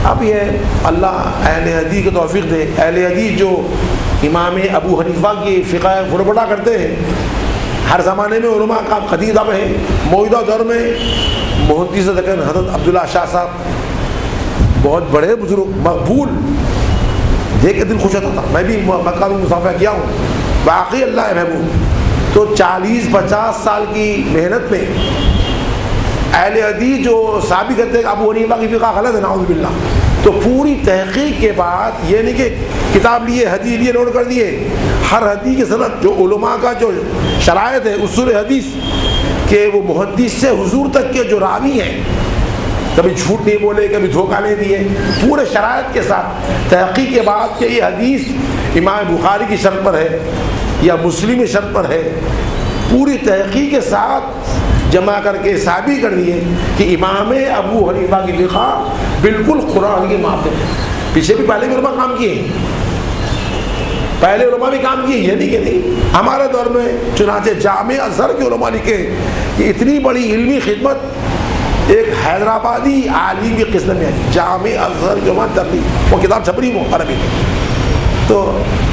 اب یہ اللہ اہل حدیث کو توفیق دے. اہل حدیث جو امام ابو حنیفہ کی فقہ گڑبڑا کرتے ہیں، ہر زمانے میں علماء کا قدیم دم ہے. موجودہ دور میں محدث دکن حضرت عبداللہ شاہ صاحب بہت بڑے بزرگ مقبول، دیکھ کے دل خوش ہوتا تھا. میں بھی مکہ میں مسافہ کیا ہوں، باقی اللہ ہے محبوب. تو 40-50 سال کی محنت میں اہل حدیث جو ثابت کرتے ہیں کہ ابو حنیفہ کی فقہ غلط ہے، نعوذ باللہ، تو پوری تحقیق کے بعد یہ نہیں کہ کتاب لیے حدیث لیے نوٹ کر دیے، ہر حدیث کی سند جو علماء کا جو شرائط ہے اصول حدیث کہ وہ محدث سے حضور تک کے جو راوی ہیں، کبھی جھوٹ نہیں بولے، کبھی دھوکہ نہیں دیے، پورے شرائط کے ساتھ تحقیق کے بعد کہ یہ حدیث امام بخاری کی شرط پر ہے یا مسلم کی شرط پر ہے، پوری تحقیق کے ساتھ جمع کر کے ثابت کر دیے کہ امام ابو حنیفہ کی فقہ بالکل قرآن کے موافق ہے. پیچھے بھی پہلے بھی علماء کام کیے ہیں، پہلے علماء بھی کام کیے، یہ نہیں کہ نہیں. ہمارے دور میں چنانچہ جامع ازہر کے علماء لکھے کہ اتنی بڑی علمی خدمت ایک حیدرآبادی عالم کی قسم میں آئی، جامع ازہر جمع تبلیغ، وہ کتاب چھپ رہی وہ عربی میں. تو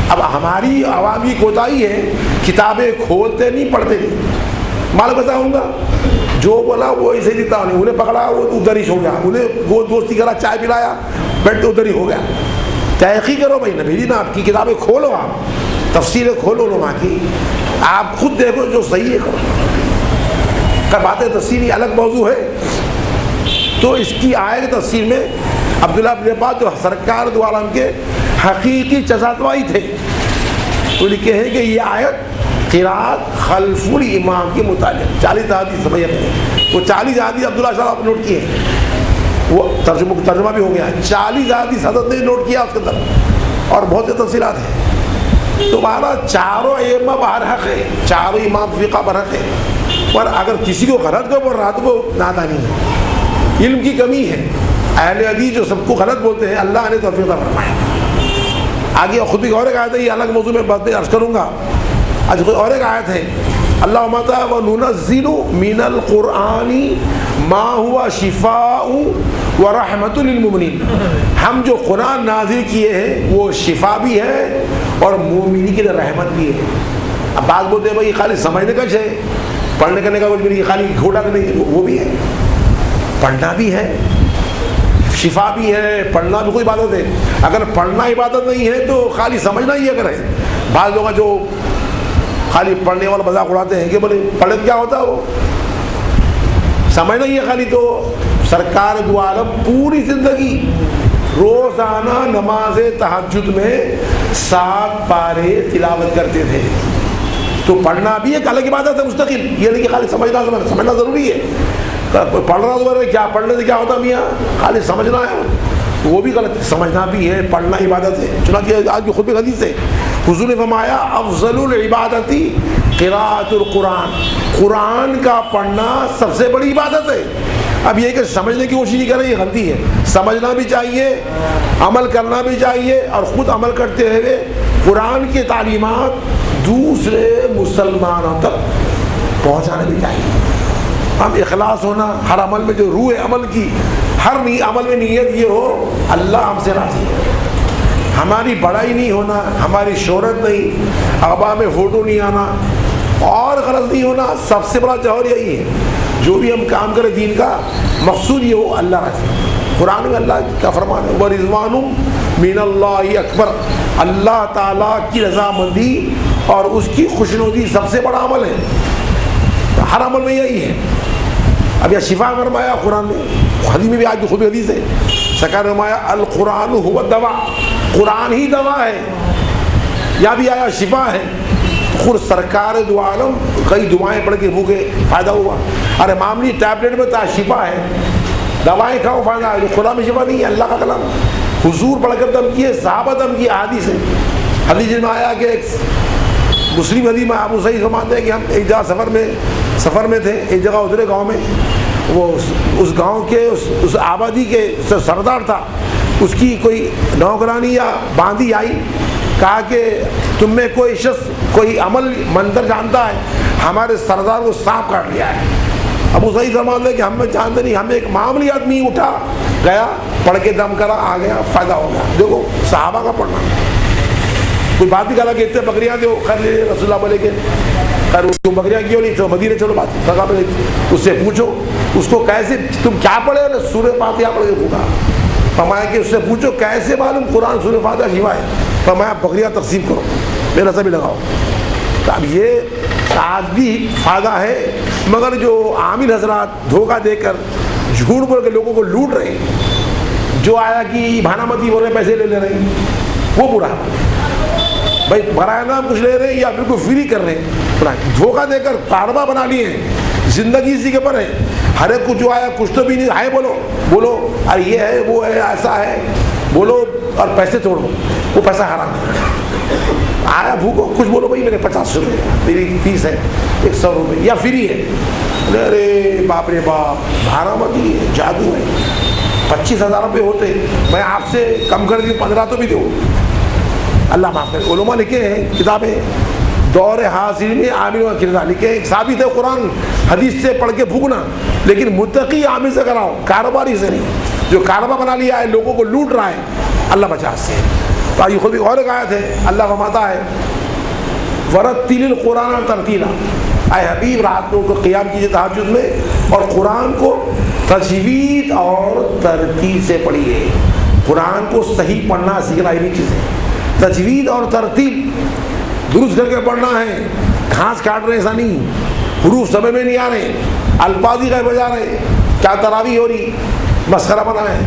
اب ہماری عوام کی کوتاہی ہے، کتابیں کھولتے نہیں، پڑھتے نہیں. مال بتاؤں گا، جو بولا وہ ایسے دیتا نہیں، انہیں پکڑا وہ ادھر ہی سو گیا، انہیں وہ دوستی کرا چائے پلایا بیٹھ ادھر ہی ہو گیا. تحقیق کرو بھائی، نبی نا آپ کی کتابیں کھولو، آپ تفسیریں کھولو علماء کی، آپ خود دیکھو جو صحیح ہے کرو. باتیں تفسیری الگ موضوع ہے. تو اس کی آئے تفسیر میں عبداللہ بن عباس جو سرکار دو عالم کے حقیقی چزاتوائی تھے، وہ لکھے ہیں کہ یہ آیت قرات خلف الامام کے متعلق 40 احادیث سمجھ ہیں. وہ 40 احادیث عبداللہ صاحب نوٹ کیے ہیں، وہ ترجمہ بھی ہو گیا ہے. 40 احادیث حضرت نے نوٹ کیا اس کے اندر، اور بہت سی تفصیلات ہیں. تو ہمارا چاروں ائمہ برحق ہے، چاروں امام فقہ برحق ہے. پر اگر کسی کو غلط کو بول رہا تو وہ نادانی ہے، علم کی کمی ہے. اہل حدیث جو سب کو غلط بولتے ہیں، اللہ نے توفیق عطا فرمایا. آگے خود بھی اور ایک آیت ہے، یہ الگ موضوع میں بات میں عرض کروں گا. آج کوئی اور ایک آیت ہے، اللہم وَنُنَزِّلُ مِنَ الْقُرْآنِ مَا هُوَ شِفَاءٌ وَرَحْمَةٌ لِلْمُؤْمِنِينَ. ہم جو قرآن نازل کیے ہیں وہ شفا بھی ہے اور مومنین کے لیے رحمت بھی ہے. اب بعض بولتے ہیں بھائی خالی سمجھنے کا ہے، پڑھنے کرنے کا کچھ خالی گھوٹا کا نہیں، وہ بھی ہے، پڑھنا بھی ہے، شفا بھی ہے، پڑھنا بھی کوئی عبادت ہے. اگر پڑھنا عبادت نہیں ہے تو خالی سمجھنا ہی اگر ہے. بعض لوگ جو خالی پڑھنے والا مذاق اڑاتے ہیں کہ بولے پڑھے کیا ہوتا ہے، وہ سمجھنا ہی ہے خالی. تو سرکار دو عالم پوری زندگی روزانہ نماز تہجد میں 7 پارے تلاوت کرتے تھے. تو پڑھنا بھی ایک الگ عبادت ہے مستقل، یہ نہیں کہ خالی سمجھنا ضروری ہے. پڑھ رہا تو کیا پڑھنے سے کیا ہوتا میاں، خالی سمجھنا ہے، وہ بھی غلط ہے. سمجھنا بھی ہے، پڑھنا عبادت ہے. چنانچہ آج کی خطبہ حدیث ہے حضور نے فرمایا افضل العبادتی قراءۃ القرآن، قرآن کا پڑھنا سب سے بڑی عبادت ہے. اب یہ کہ سمجھنے کی کوشش نہیں کریں، یہ غلطی ہے. سمجھنا بھی چاہیے، عمل کرنا بھی چاہیے، اور خود عمل کرتے ہوئے قرآن کی تعلیمات دوسرے مسلمانوں تک پہنچانے بھی چاہیے. ہم اخلاص ہونا، ہر عمل میں جو روح عمل کی، ہر عمل میں نیت یہ ہو اللہ ہم سے راضی ہے. ہماری بڑائی نہیں ہونا، ہماری شہرت نہیں، اخبار میں فوٹو نہیں آنا، اور غرض نہیں ہونا. سب سے بڑا جوہر یہی ہے، جو بھی ہم کام کریں دین کا مقصود یہ ہو اللہ راضی. قرآن میں اللہ کا فرمان ہے وَرِضْوَانٌ مِّنَ اللَّهِ اکبر، اللہ تعالیٰ کی رضامندی اور اس کی خوشنودی سب سے بڑا عمل ہے. ہر عمل میں یہی ہے. اب یہ شفا فرمایا قرآن میں، حدیث میں بھی آج خوبی حدیث ہے، سرکار نے فرمایا القرآن هو الدواء، قرآن ہی دوا ہے. یا بھی آیا شفا ہے. خود سرکار دو عالم کئی دعائیں پڑھ کے بھوکے فائدہ ہوا. ارے معاملی ٹیبلٹ میں تا شفا ہے، دوائیں کھاؤ فائدہ ہے. خدا میں شفا نہیں ہے، اللہ کا کلام. حضور پڑھ کر دم کیے، صحابہ دم کی حدیث ہے. حدیث میں آیا کہ مسلم حدیث میں ابو سعید فرماتے ہیں کہ ہم ایک جگہ سفر میں تھے، ایک جگہ اترے گاؤں میں. وہ اس گاؤں کے اس آبادی کے سردار تھا، اس کی کوئی نوکرانی یا باندھی آئی، کہا کہ تم میں کوئی شخص کوئی عمل منظر جانتا ہے، ہمارے سردار کو سانپ کاٹ لیا ہے. ابو سعید فرماتے ہیں کہ ہم جانتے نہیں, ہمیں ایک معمولی آدمی اٹھا گیا, پڑھ کے دم کرا, آ گیا, فائدہ ہو گیا. دیکھو صحابہ کا پڑھنا. کوئی بات نہیں کرا کہ اتنے بکریاں دو, خیر لے رسول اللہ بولے کہ خیر اس کو بکریاں کیوں نہیں, تو مدینے چلو بات, اس سے پوچھو اس کو کیسے تم کیا پڑھے, سورہ فاتحہ پڑھ کے پھوکا. فرمایا کہ اس سے پوچھو کیسے معلوم قرآن سورہ فاتحہ شفا ہے. فرمایا بکریاں تقسیم کرو, میرا سبھی لگاؤ. تو اب یہ عادی فائدہ ہے, مگر جو عامل حضرات دھوکہ دے کر جھوٹ بول کے لوگوں کو لوٹ رہے ہیں, جو آیا کہ بھانامتی بول رہے پیسے لے لے رہے ہیں, وہ برا. بھائی برائے نام کچھ لے رہے ہیں یا بالکل فری کر رہے ہیں, دھوکہ دے کر کاروبار بنا لیے ہیں, زندگی اسی کے پر ہے. ہر ایک کو جو آیا کچھ تو بھی نہیں ہے, بولو بولو ارے یہ ہے وہ ہے ایسا ہے, بولو اور پیسے توڑو, وہ پیسہ حرام ہے. آیا بھوکو کچھ بولو, بھائی میرے 50 روپے, میری فیس ہے 100 روپے یا فری ہے. ارے باپ رے باپ, بھارامتی ہے, جادو ہے. 25,000 روپے ہوتے, میں آپ سے کم کر دی 15 تو بھی دو, اللہ معاف کرے. علماء لکھے ہیں کتابیں, دور حاضر میں عامل کا کردار لکھے. ثابت ہے قرآن حدیث سے پڑھ کے پھونکنا, لیکن متقی عامل سے کراؤ, کاروباری سے نہیں. جو کاروبار بنا لیا ہے, لوگوں کو لوٹ رہا ہے, اللہ بچا سے. تو یہ خود اور ایک آیت ہے, اللہ فرماتا ہے وَرَتِّلِ الْقُرْآنَ تَرْتِيلًا, اے حبیب رات کو قیام کیجیے تہجد میں اور قرآن کو تجوید اور ترتیل سے پڑھیے. قرآن کو صحیح پڑھنا سیکھنا یہ چیز ہے. تجوید اور ترتیل درست کر کے پڑھنا ہے. گھاس کاٹ رہے ایسا نہیں, حروف سمجھ میں نہیں آ رہے, الفاظ ہی غائب ہو جا رہے, کیا تراویح ہو رہی, مسخرہ بنا ہے,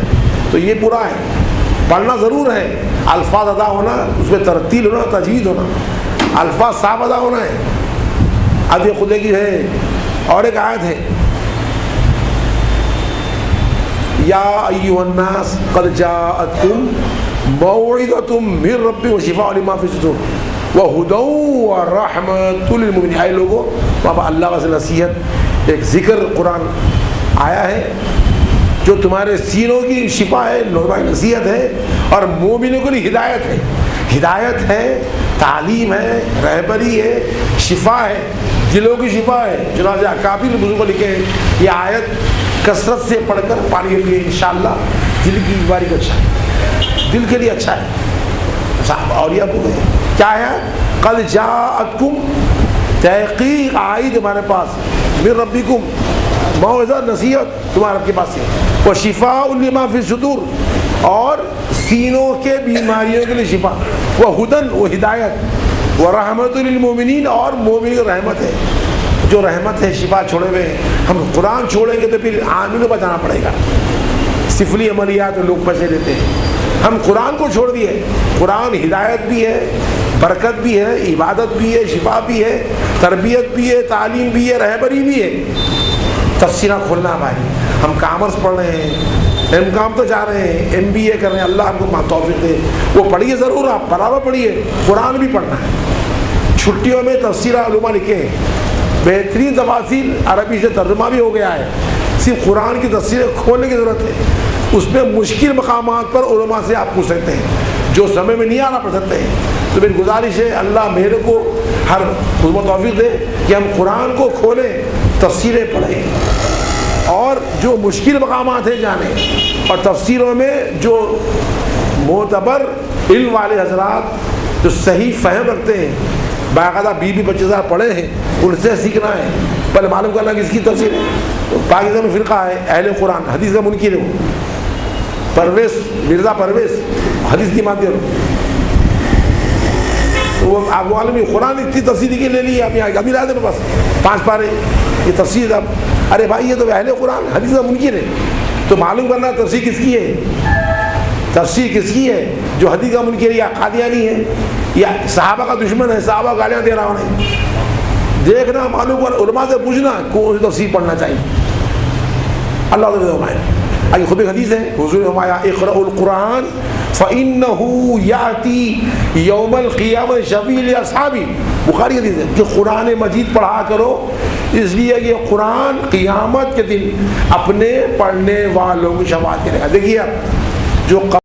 تو یہ برا ہے. پڑھنا ضرور ہے, الفاظ ادا ہونا, اس میں ترتیل ہونا, تجوید ہونا, الفاظ صاف ادا ہونا ہے. اب یہ خدے کی ہے. اور ایک آیت ہے, یا ایھا الناس قد جاءتکم موعظۃ من ربکم وشفاء لما فی الصدور وہدی ورحمۃ للمؤمنین. اے لوگوں, بابا اللہ سے نصیحت, ایک ذکر قرآن آیا ہے جو تمہارے سینوں کی شفا ہے, نصیحت ہے, اور مومنوں کے لیے ہدایت ہے. ہدایت ہے, تعلیم ہے, رہبری ہے, شفا ہے, دلوں کی شفا ہے. چنانچہ اکابر بزرگوں لکھے ہیں یہ آیت کثرت سے پڑھ کر پانی کے لیے انشاءاللہ دل کی بیماری کو اچھا ہے, دل کے لیے اچھا ہے. اور یہ کیا ہے, قد جاءتکم, تحقیق آئی تمہارے پاس, من ربکم, موعظہ نصیحت تمہارے رب کے پاس سے, وشفاء لما فی الصدور, اور سینوں کے بیماریوں کے لیے شفا, وہدی, وہ ہدایت, ورحمۃ للمؤمنین, اور مومن کی رحمت ہے. جو رحمت ہے, شفا چھوڑے ہوئے ہیں. ہم قرآن چھوڑیں گے تو پھر عامل کو بچانا پڑے گا. سفلی عملیات لوگ بچے لیتے ہیں, ہم قرآن کو چھوڑ دیے. قرآن ہدایت بھی ہے, برکت بھی ہے, عبادت بھی ہے, شفا بھی ہے, تربیت بھی ہے, تعلیم بھی ہے, رہبری بھی ہے. تفسیرہ کھولنا بھائی, ہم کامرس پڑھ رہے ہیں, ایم کام تو جا رہے ہیں, ایم بی اے کر رہے ہیں, اللہ ہم کو توفیق دے. وہ پڑھیے ضرور, آپ برابر پڑھیے, قرآن بھی پڑھنا ہے. چھٹیوں میں تفسیرہ علماء لکھے ہیں, بہترین تفاسیر عربی سے ترجمہ بھی ہو گیا ہے. صرف قرآن کی تفسیریں کھولنے کی ضرورت ہے. اس میں مشکل مقامات پر علماء سے آپ پوچھ سکتے ہیں, جو سمجھ میں نہیں آنا پڑھ سکتے ہیں. تو میری گزارش ہے, اللہ میرے کو ہر خود توفیق دے کہ ہم قرآن کو کھولیں, تفسیریں پڑھیں, اور جو مشکل مقامات ہیں جانیں, اور تفسیروں میں جو معتبر علم والے حضرات جو صحیح فہم رکھتے ہیں, باقاعدہ 20-25 پڑھے ہیں, ان سے سیکھنا ہے. پہلے معلوم کرنا کہ اس کی تفسیر ہے. پاکستان میں فرقہ ہے اہل قرآن, حدیث کا منکر ہے, پرویز مرزا پرویز حدیث نہیں مانتے ہو. وہ آپ معلوم ہے قرآن اتنی تفسیر کی لے لی, ابھی رہے تھے بس 5 پارے یہ تفسیر. اب ارے بھائی یہ تو اہل قرآن حدیث کا منکر ہے, تو معلوم کرنا تفسیر کس کی ہے, تفسیر کس کی ہے. جو حدیث کا منکر ہے یا قادیانی ہے یا صحابہ کا دشمن ہے, صحابہ گالیاں دے رہا ہے. دیکھنا, معلوم کر, علماء سے پوچھنا کون سی تفسیر پڑھنا چاہیے. اللہ تعالیٰ آئی خود حدیث ہے, حضور نے فرمایا اقرأوا القرآن فإنه یأتی یوم القیامۃ شفیع لاصحابی. بخاری حدیث ہے کہ قرآن مجید پڑھا کرو, اس لیے یہ قرآن قیامت کے دن اپنے پڑھنے والوں کی شفاعت کرے گا. دیکھیے جو